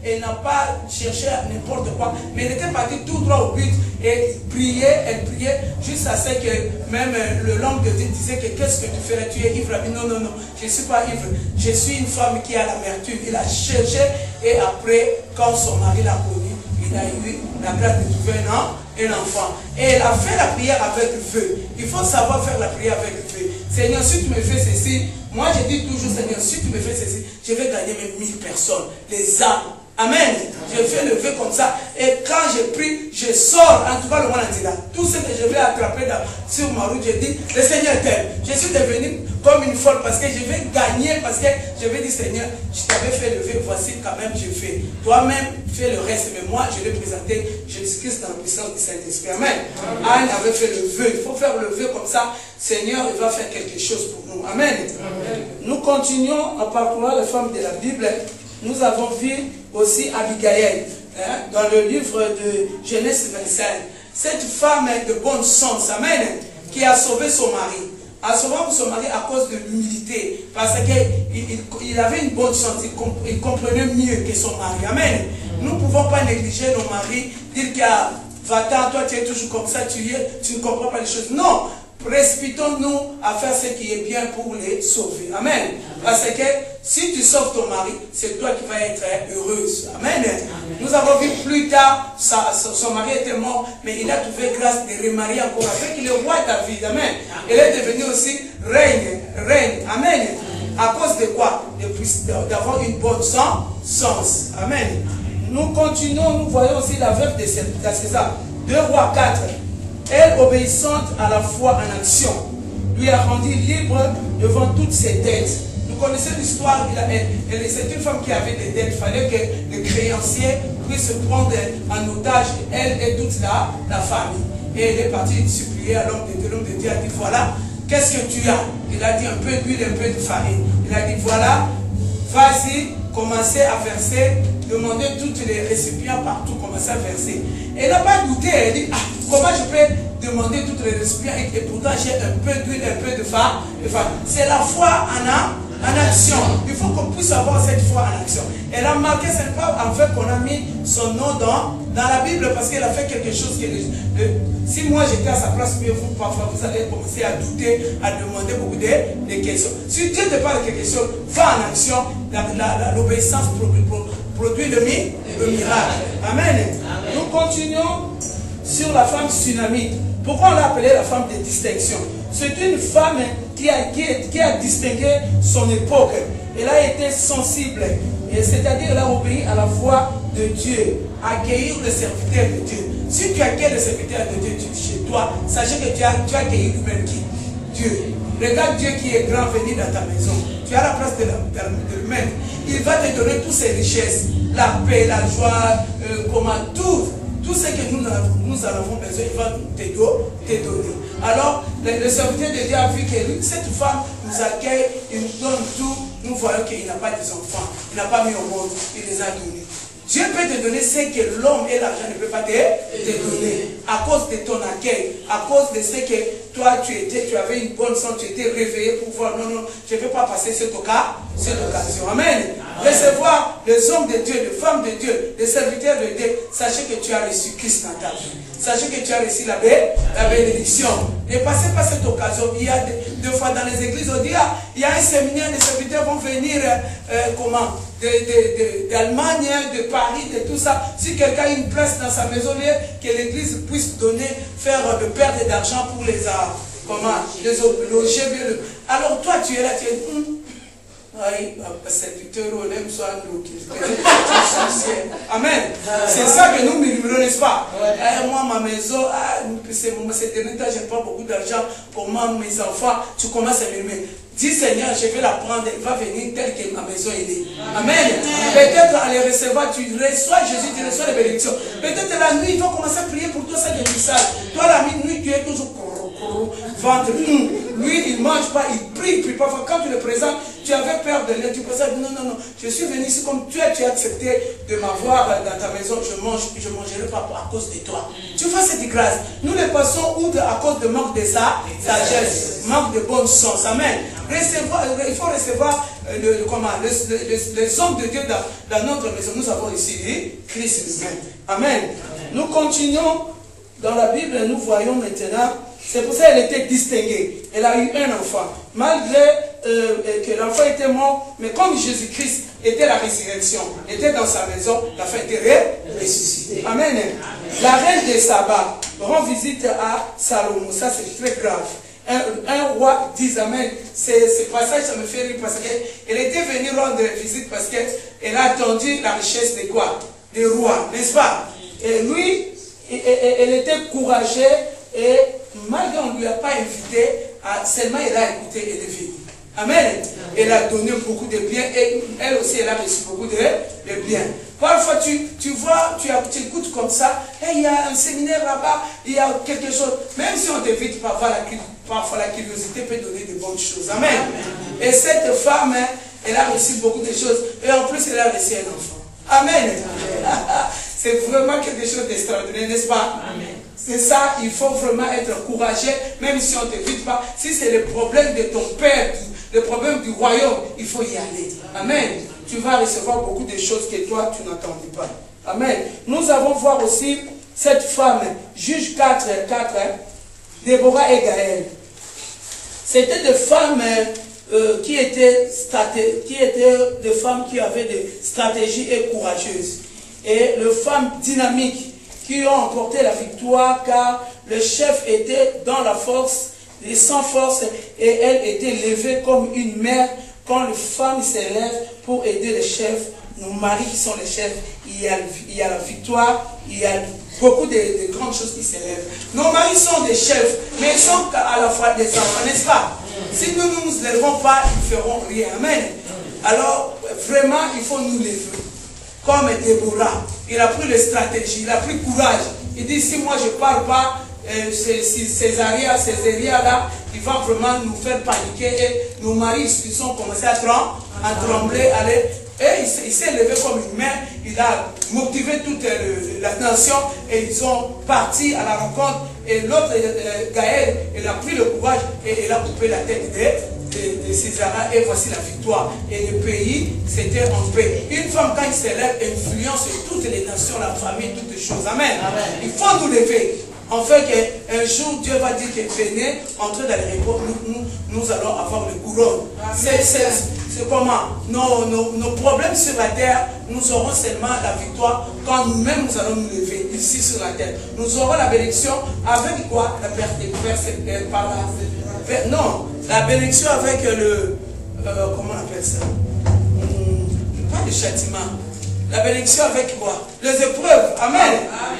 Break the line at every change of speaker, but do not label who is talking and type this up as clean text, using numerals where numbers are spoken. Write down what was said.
elle n'a pas cherché n'importe quoi, mais elle était partie tout droit au but et elle priait jusqu'à ce que même l'homme de Dieu disait que qu'est-ce que tu ferais, tu es ivre. Elle dit non, non, non, je ne suis pas ivre, je suis une femme qui a l'amertume. Il a cherché et après, quand son mari l'a connu, il a eu la grâce de trouver un enfant. Et elle a fait la prière avec feu. Il faut savoir faire la prière avec feu. Seigneur, si tu me fais ceci, moi je dis toujours, Seigneur, si tu me fais ceci, je vais gagner même 1000 personnes, les âmes. Amen. Je fais le vœu comme ça. Et quand je prie, je sors. En tout cas, le monde entier là. Tout ce que je vais attraper sur ma route, je dis, le Seigneur t'aime. Je suis devenu comme une folle parce que je vais gagner. Parce que je vais dire, Seigneur, je t'avais fait le vœu. Voici quand même, je fais. Toi-même, fais le reste. Mais moi, je l'ai présenté Jésus-Christ dans la puissance du Saint-Esprit. Amen. Anne avait fait le vœu. Il faut faire le vœu comme ça. Seigneur, il va faire quelque chose pour nous. Amen. Amen. Nous continuons en parcourant les femmes de la Bible. Nous avons vu aussi Abigail, dans le livre de Genèse 25. Cette femme de bon sens, amen, qui a sauvé son mari. A sauvé son mari à cause de l'humilité. Parce qu'il avait une bonne sens, il comprenait mieux que son mari. Amen. Nous ne pouvons pas négliger nos maris, dire qu'il y a 20 ans, toi tu es toujours comme ça, tu ne comprends pas les choses. Non. Précipitons-nous à faire ce qui est bien pour les sauver. Amen. Parce que si tu sauves ton mari, c'est toi qui vas être heureuse. Amen. Nous avons vu plus tard, son mari était mort, mais il a trouvé grâce de remarier encore avec le roi David. Amen. Elle est devenue aussi reine. Amen. À cause de quoi? D'avoir une bonne sens. Amen. Nous continuons, nous voyons aussi la veuve de César. 2 Rois 4. Elle, obéissante à la foi en action, lui a rendu libre devant toutes ses dettes. Nous connaissons l'histoire, c'est une femme qui avait des dettes. Il fallait que les créanciers puissent prendre en otage elle et toute la famille. Et elle est partie supplier à l'homme de Dieu. L'homme de Dieu a dit, voilà, qu'est-ce que tu as? Il a dit un peu d'huile, un peu de farine. Il a dit, voilà, vas-y, commencez à verser, demandez tous les récipients partout, commencez à verser. Elle n'a pas douté, elle dit, ah, comment je peux demander tous les récipients et pourtant j'ai un peu d'huile, un peu de farine. C'est la foi en action. Il faut qu'on puisse avoir cette foi en action. Elle a marqué, ce n'est pas en fait qu'on a mis son nom dans la Bible parce qu'elle a fait quelque chose que si moi j'étais à sa place, mais vous, parfois vous allez commencer à douter, à demander beaucoup de questions. Si Dieu te parle de quelque chose, va en action, l'obéissance produit le miracle. Amen. Nous continuons sur la femme tsunamite. Pourquoi on l'a appelée la femme de distinction? C'est une femme qui a distingué son époque. Elle a été sensible, c'est-à-dire elle a obéi à la voix de Dieu, accueillir le serviteur de Dieu. Si tu accueilles le serviteur de Dieu chez toi, sachez que tu as accueilli lui-même qui? Dieu. Regarde Dieu qui est grand venu dans ta maison. Tu as la place de le mettre. Il va te donner toutes ses richesses, la paix, la joie, tout ce que nous en avons besoin, il va te donner. Alors, le serviteur de Dieu a vu que cette femme nous accueille, il nous donne tout. Nous voyons qu'il n'a pas des enfants, il n'a pas mis au monde, il les a donnés. Dieu peut te donner ce que l'homme et l'argent ne peuvent pas te donner. À cause de ton accueil, à cause de ce que toi tu avais une bonne santé, tu étais réveillé pour voir, non, je ne vais pas passer cette occasion. Amen. Recevoir les hommes de Dieu, les femmes de Dieu, les serviteurs de Dieu, sachez que tu as reçu Christ dans ta vie. Sachez que tu as reçu la bénédiction. Et passez par cette occasion. Il y a deux fois dans les églises, on dit, il y a un séminaire, les serviteurs vont venir, d'Allemagne, de Paris, de tout ça. Si quelqu'un a une place dans sa maison, que l'église puisse faire de perte d'argent pour les loger. Alors toi, tu es là, tu es... Amen. C'est ça que nous murmurons, n'est-ce pas? Moi, ma maison, c'est dernier temps, je n'ai pas beaucoup d'argent. Comment mes enfants, tu commences à murmurer. Dis Seigneur, je vais la prendre, elle va venir telle que ma maison est. Amen. Peut-être à les recevoir, tu reçois Jésus, tu reçois les bénédictions. Peut-être la nuit, ils vont commencer à prier pour toi, ça qui est sale. Toi, la nuit, tu es toujours ventre. Lui, il ne mange pas, il prie parfois. Quand tu le présentes, tu avais peur de l'aide, tu pensais, non, non, non, je suis venu ici comme tu as accepté de m'avoir dans ta maison, je mangerai pas à cause de toi. Tu vois cette grâce. Nous les passons outre à cause de manque de sagesse, manque de bon sens. Amen. Il faut recevoir les hommes de Dieu dans notre maison. Nous avons ici Christ lui-même. Amen. Nous continuons dans la Bible, nous voyons maintenant, c'est pour ça qu'elle était distinguée. Elle a eu un enfant. Malgré que l'enfant était mort, mais comme Jésus-Christ était la résurrection, était dans sa maison, l'enfant était ressuscité. Amen. La reine de Saba rend visite à Salomon. Ça, c'est très grave. Un roi dit Amen. Ce passage, ça me fait rire parce qu'elle était venue rendre visite parce qu'elle a attendu la richesse de quoi? Des rois, n'est-ce pas? Et lui, elle était courageuse et malgré qu'on ne lui a pas invité, seulement elle a écouté et elle est venue. Amen. Elle a donné beaucoup de biens et elle aussi, elle a reçu beaucoup de biens. Parfois, tu vois, tu écoutes comme ça, et il y a un séminaire là-bas, il y a quelque chose. Même si on t'évite, parfois la curiosité peut donner de bonnes choses. Amen. Et cette femme, elle a reçu beaucoup de choses. Et en plus, elle a reçu un enfant. Amen. C'est vraiment quelque chose d'extraordinaire, n'est-ce pas? C'est ça, il faut vraiment être courageux, même si on ne t'évite pas. Si c'est le problème de ton père, le problème du royaume, il faut y aller. Amen. Tu vas recevoir beaucoup de choses que toi, tu n'attendais pas. Amen. Nous allons voir aussi cette femme, Juge 4, Déborah et Gaël. C'était des femmes qui étaient des femmes qui avaient des stratégies et courageuses. Et les femmes dynamiques qui ont emporté la victoire car le chef était dans la force, et sans force, et elle était levée comme une mère. Quand les femmes s'élèvent pour aider les chefs, nos maris qui sont les chefs, il y a la victoire, il y a beaucoup de grandes choses qui s'élèvent. Nos maris sont des chefs, mais ils sont à la fois des enfants, n'est-ce pas? Si nous ne nous lèvons pas, ils ne feront rien. Amen. Alors, vraiment, il faut nous lever. Comme Déborah, il a pris les stratégies, il a pris courage. Il dit, si moi je ne parle pas, Césaria là, il va vraiment nous faire paniquer et nos maris, ils ont commencé à trembler, et il s'est levé comme une mère, il a motivé toute la nation et ils ont parti à la rencontre et l'autre, Gaël, il a pris le courage et il a coupé la tête de César et voici la victoire. Et le pays, c'était en paix. Une femme, quand il s'élève, influence toutes les nations, la famille, toutes les choses. Amen. Amen. Il faut nous lever. En fait, qu'un jour, Dieu va dire que venez, entrez dans les repos, nous allons avoir le couronne. C'est comment? Nos problèmes sur la terre, nous aurons seulement la victoire quand nous-mêmes nous allons nous lever ici sur la terre. Nous aurons la bénédiction avec quoi? La bénédiction avec le... comment on appelle ça? Pas le châtiment. La bénédiction avec quoi? Les épreuves. Amen.